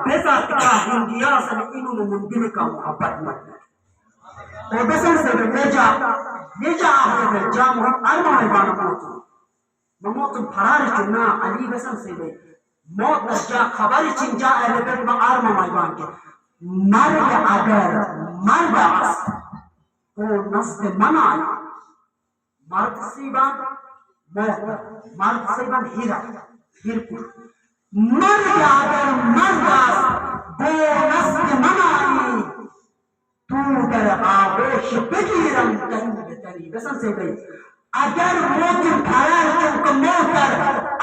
बेजात का हिंदिया सन इनु मुंदिन का मोहब्बत मत और बेसन से बेजा है बेजा मोहब्बत अरमा इबान को ममोत फरार चुना अली बेसन से बे मौत जा खबर चिंजा एलेबेट में अरमा इबान के मर अगर मर बास वो नस्ल मना मर्द सीबान मर्द सीबान हीरा हीरपुर मर अगर मर्दास दो नस्ल मनाई तू दर आगोश बगीरम तनी बसन से गई अगर मौत खरार तुमको मोहतर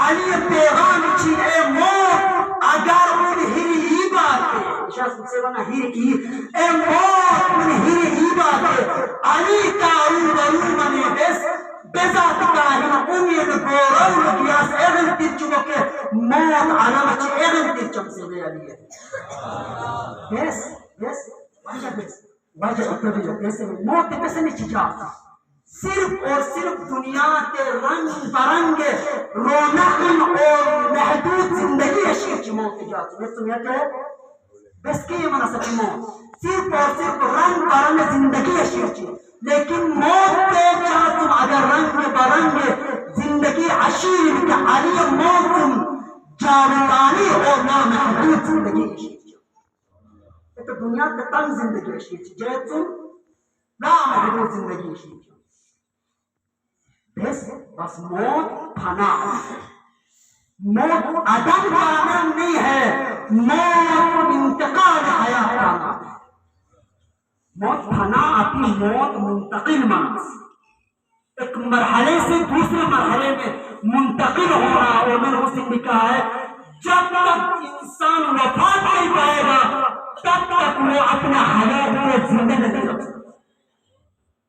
अली पैगाम छी ए मौत अगर उन हिरी बात शासन से बना हिरी ए मौत उन हिरी बात अली का उबरू मने बेजात का ही उम्मीद गोरल कियास एगल तिचुको के मौत आलम छी एगल तिचम से ले अली है यस वजह तो कैसे मौत कैसे नहीं जा सिर्फ और सिर्फ दुनिया के रंग बरंगे रौनक और महदूद जिंदगी अशीर की मौत की जाती है सुनिए क्या है बस के ये मना सकी मौत सिर्फ और सिर्फ रंग बरंगे जिंदगी अशीर की लेकिन मौत के चाह तुम अगर रंग बरंगे जिंदगी अशीर के अली मौत तुम जावतानी और ना महदूद जिंदगी अशीर तो दुनिया के तंग जिंदगी अशीर की जय तुम ना महदूद जिंदगी अशीर बस मौत फना मौत अदम का नाम नहीं है मौत इंतकाल हयात का नाम है मौत फना अपनी मौत मुंतकिल मानस एक मरहले से दूसरे मरहले में मुंतकिल होना और मैंने उसे लिखा है जब तक इंसान वफात नहीं पाएगा तब तक वो अपना हयात को जिंदा नहीं